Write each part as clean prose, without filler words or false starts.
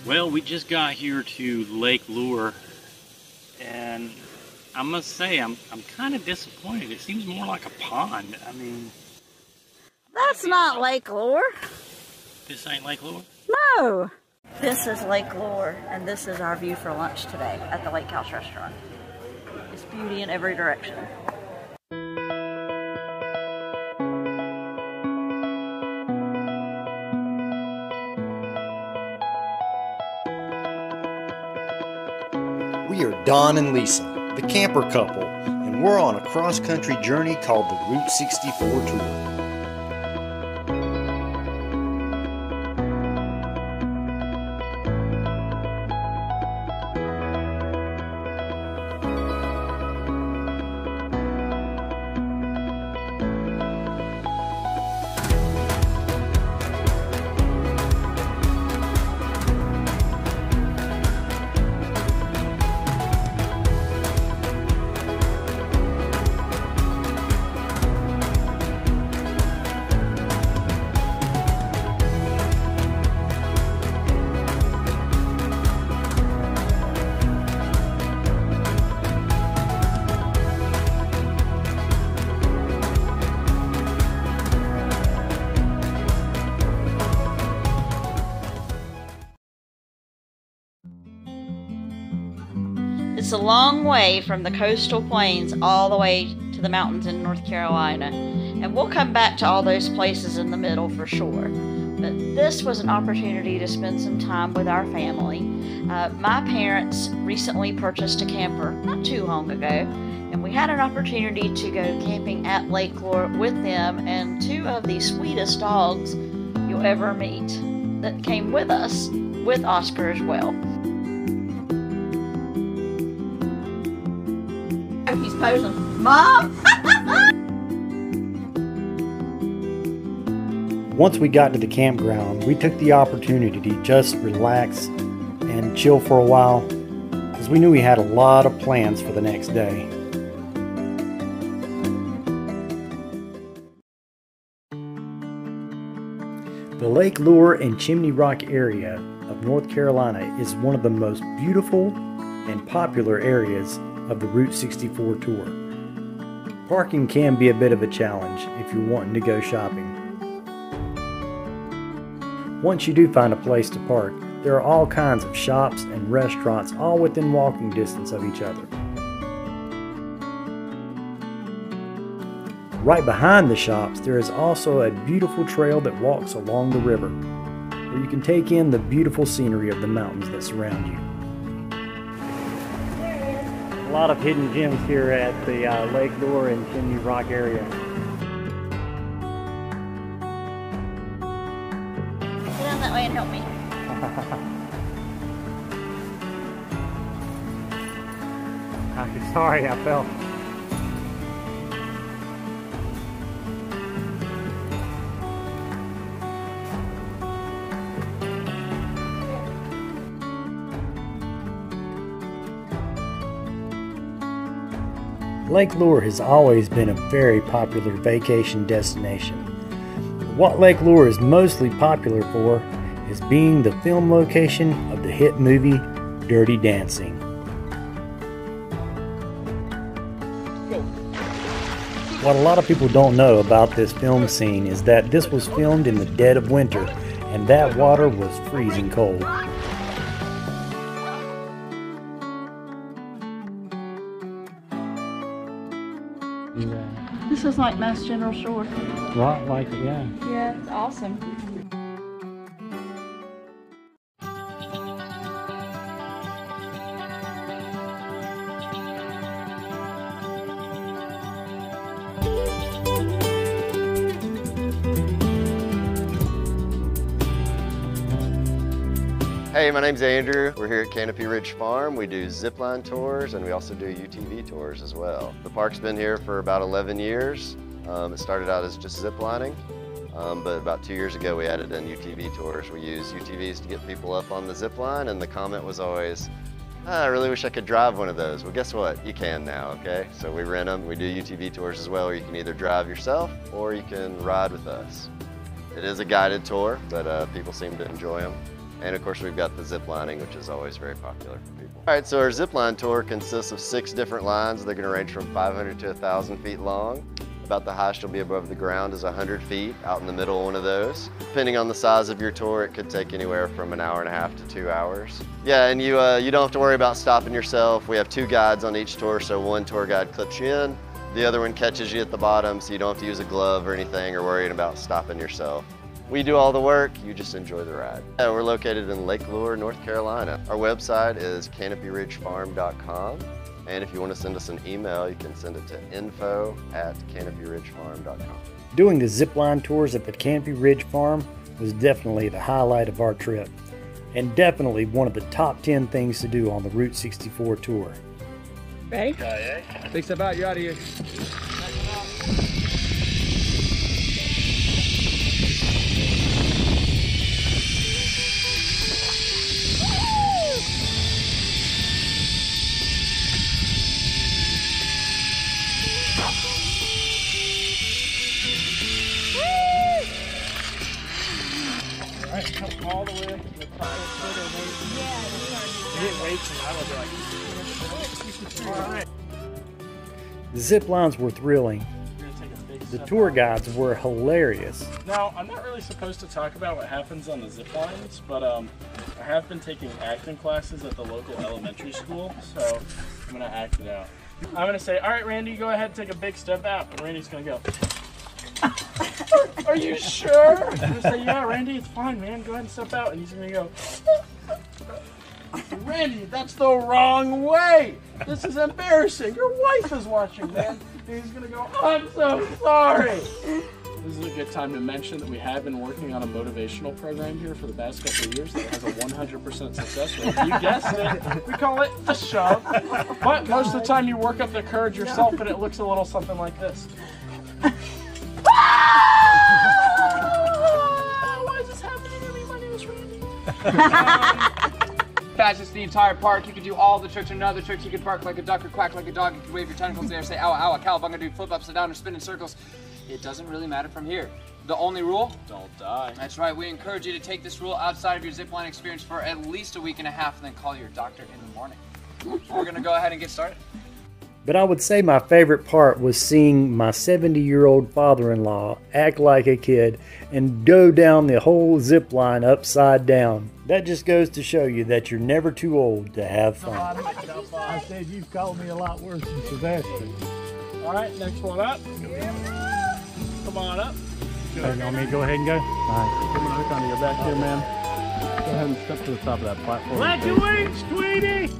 Well, we just got here to Lake Lure, and I must say I'm kind of disappointed. It seems more like a pond. I mean, that's not Lake Lure. This ain't Lake Lure? No. This is Lake Lure, and this is our view for lunch today at the Lake House restaurant. It's beauty in every direction. We are Don and Lisa, the camper couple, and we're on a cross-country journey called the Route 64 Tour. It's a long way from the coastal plains all the way to the mountains in North Carolina, and we'll come back to all those places in the middle for sure. But this was an opportunity to spend some time with our family. My parents recently purchased a camper not too long ago, and we had an opportunity to go camping at Lake Lure with them and two of the sweetest dogs you'll ever meet that came with us, with Oscar as well. He's posing. Mom! Once we got to the campground, we took the opportunity to just relax and chill for a while, because we knew we had a lot of plans for the next day. The Lake Lure and Chimney Rock area of North Carolina is one of the most beautiful and popular areas of the Route 64 tour. Parking can be a bit of a challenge if you're wanting to go shopping. Once you do find a place to park, there are all kinds of shops and restaurants all within walking distance of each other. Right behind the shops, there is also a beautiful trail that walks along the river, where you can take in the beautiful scenery of the mountains that surround you. A lot of hidden gems here at the Lake Lure and Chimney Rock area. Get down that way and help me. I'm sorry, I fell. Lake Lure has always been a very popular vacation destination. What Lake Lure is mostly popular for is being the film location of the hit movie Dirty Dancing. What a lot of people don't know about this film scene is that this was filmed in the dead of winter, and that water was freezing cold. This is like Mass General Store. Right, like it, yeah. Yeah, it's awesome. Hey, my name's Andrew. We're here at Canopy Ridge Farm. We do zipline tours and we also do UTV tours as well. The park's been here for about 11 years. It started out as just ziplining, but about 2 years ago we added in UTV tours. We use UTVs to get people up on the zipline, and the comment was always, I really wish I could drive one of those. Well, guess what? You can now, okay? So we rent them. We do UTV tours as well, where you can either drive yourself or you can ride with us. It is a guided tour, but people seem to enjoy them. And of course, we've got the zip lining, which is always very popular for people. All right, so our zip line tour consists of 6 different lines. They're gonna range from 500 to 1,000 feet long. About the highest you'll be above the ground is 100 feet out in the middle of one of those. Depending on the size of your tour, it could take anywhere from an hour and a half to 2 hours. Yeah, and you don't have to worry about stopping yourself. We have 2 guides on each tour, so one tour guide clips you in, the other one catches you at the bottom, so you don't have to use a glove or anything or worrying about stopping yourself. We do all the work, you just enjoy the ride. Yeah, we're located in Lake Lure, North Carolina. Our website is canopyridgefarm.com. And if you want to send us an email, you can send it to info@canopyridgefarm.com. Doing the zipline tours at the Canopy Ridge Farm was definitely the highlight of our trip, and definitely one of the top 10 things to do on the Route 64 tour. Ready? Big step out, you're out of here. Come all the way up to the top. Hit weights and I will be like, all right. The zip lines were thrilling. We're gonna take a big The step tour out. guides were hilarious. Now, I'm not really supposed to talk about what happens on the zip lines, but I have been taking acting classes at the local elementary school, so I'm gonna act it out. I'm gonna say, all right, Randy, go ahead and take a big step out, and Randy's gonna go. Are you sure? I'm gonna say, yeah, Randy, it's fine, man. Go ahead and step out. And he's gonna go, Randy, that's the wrong way. This is embarrassing. Your wife is watching, man. And he's gonna go, I'm so sorry. This is a good time to mention that we have been working on a motivational program here for the past couple of years that has a 100% success rate. You guessed it. We call it a shove. But most of the time you work up the courage yourself and it looks a little something like this. Why is this happening to me? My name is Randy. Fastest the entire park. You can do all the tricks and other tricks. You can bark like a duck or quack like a dog. You can wave your tentacles there, say ow, ow, a cowabunga, do flip upside down or spin in circles. It doesn't really matter from here. The only rule? Don't die. That's right. We encourage you to take this rule outside of your zipline experience for at least a week and a half and then call your doctor in the morning. We're going to go ahead and get started. But I would say my favorite part was seeing my 70-year-old father-in-law act like a kid and go down the whole zip line upside down. That just goes to show you that you're never too old to have fun. I said you've called me a lot worse than Sylvester. All right, next one up. Come on up. You want me to go ahead and go? All right. Put my hook onto your back here, man. Go ahead and step to the top of that platform. Clap your wings, Tweety!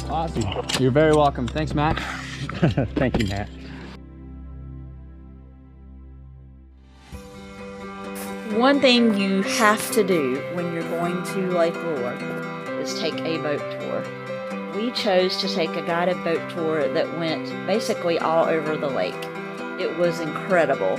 Awesome. You're very welcome. Thanks, Matt. Thank you, Matt. One thing you have to do when you're going to Lake Lure is take a boat tour. We chose to take a guided boat tour that went basically all over the lake. It was incredible.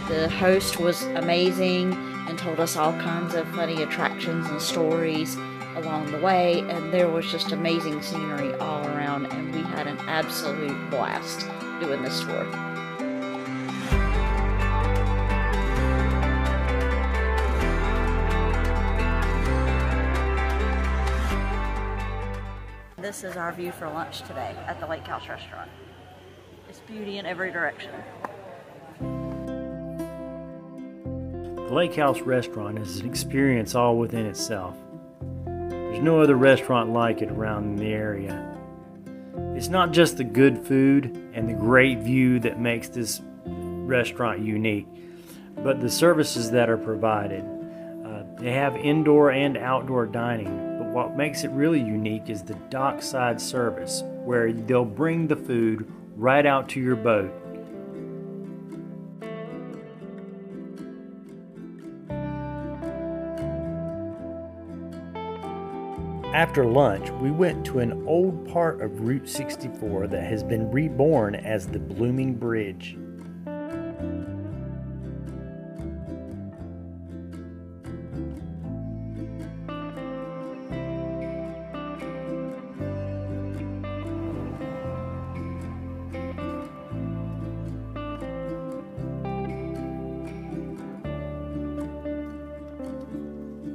The host was amazing and told us all kinds of funny attractions and stories along the way, and there was just amazing scenery all around, and we had an absolute blast doing this tour. this is our view for lunch today at the Lake House restaurant. It's beauty in every direction. The Lake House restaurant is an experience all within itself. There's no other restaurant like it around in the area. It's not just the good food and the great view that makes this restaurant unique, but the services that are provided. They have indoor and outdoor dining, but what makes it really unique is the dockside service, where they'll bring the food right out to your boat. After lunch, we went to an old part of Route 64 that has been reborn as the Blooming Bridge.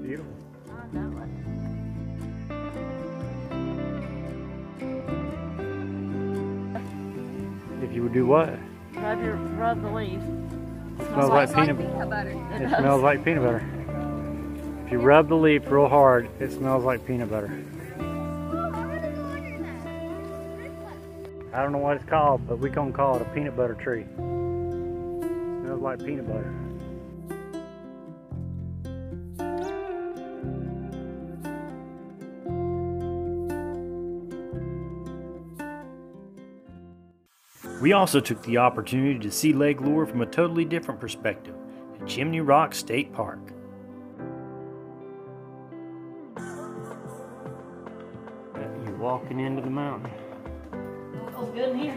Beautiful. I know it. If you would do what? Rub the leaf. It smells like peanut butter. It smells like peanut butter. If you rub the leaf real hard, it smells like peanut butter. I don't know what it's called, but we're gonna call it a peanut butter tree. Smells like peanut butter. We also took the opportunity to see Lake Lure from a totally different perspective at Chimney Rock State Park. You're walking into the mountain. Oh, good in here.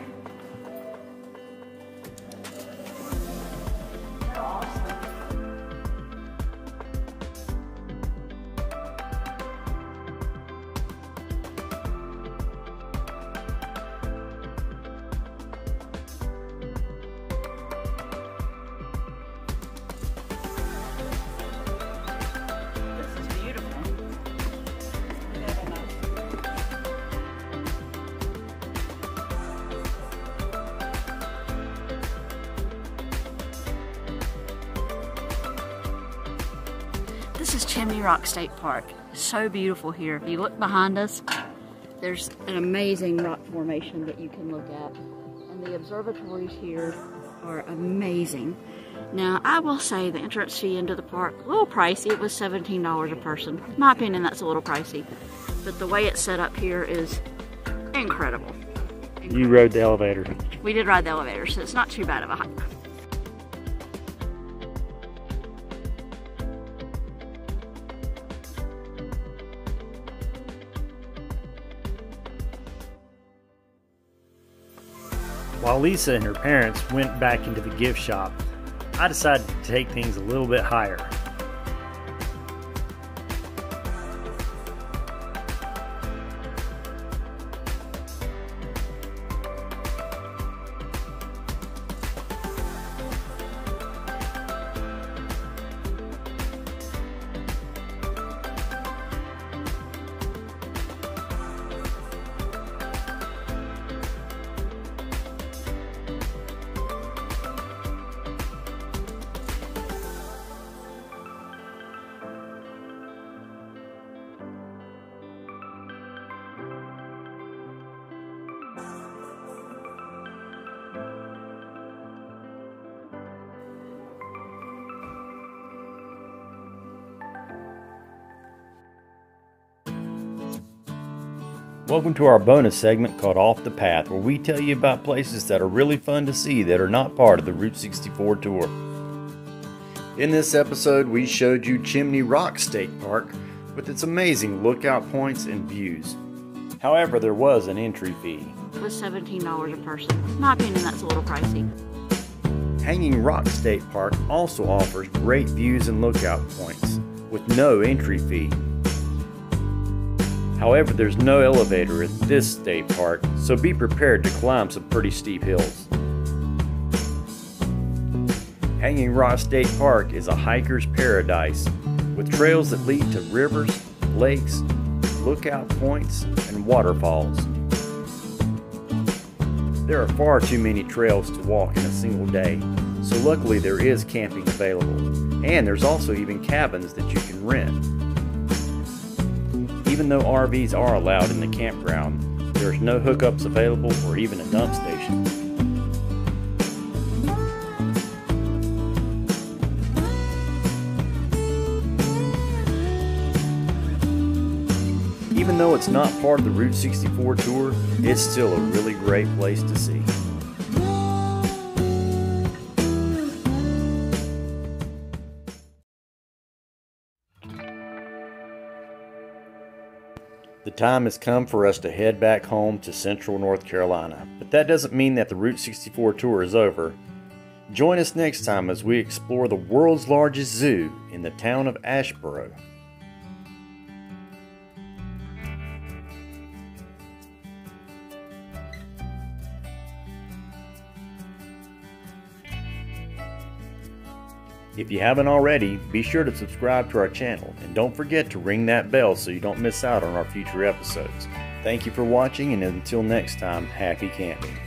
This is Chimney Rock State Park. So beautiful here. If you look behind us, there's an amazing rock formation that you can look at. And the observatories here are amazing. Now, I will say the entrance fee into the park, a little pricey. It was $17 a person. In my opinion, that's a little pricey. But the way it's set up here is incredible. You rode the elevator. We did ride the elevator, so it's not too bad of a hike. While Lisa and her parents went back into the gift shop, I decided to take things a little bit higher. Welcome to our bonus segment called Off the Path, where we tell you about places that are really fun to see that are not part of the Route 64 tour. In this episode, we showed you Chimney Rock State Park with its amazing lookout points and views. However, there was an entry fee. It was $17 a person. In my opinion, that's a little pricey. Hanging Rock State Park also offers great views and lookout points with no entry fee. However, there's no elevator at this state park, so be prepared to climb some pretty steep hills. Hanging Rock State Park is a hiker's paradise with trails that lead to rivers, lakes, lookout points, and waterfalls. There are far too many trails to walk in a single day, so luckily there is camping available, and there's also even cabins that you can rent. Even though RVs are allowed in the campground, there's no hookups available or even a dump station. Even though it's not part of the Route 64 tour, it's still a really great place to see. The time has come for us to head back home to central North Carolina, but that doesn't mean that the Route 64 tour is over. Join us next time as we explore the world's largest zoo in the town of Asheboro. If you haven't already, be sure to subscribe to our channel and don't forget to ring that bell so you don't miss out on our future episodes. Thank you for watching, and until next time, happy camping.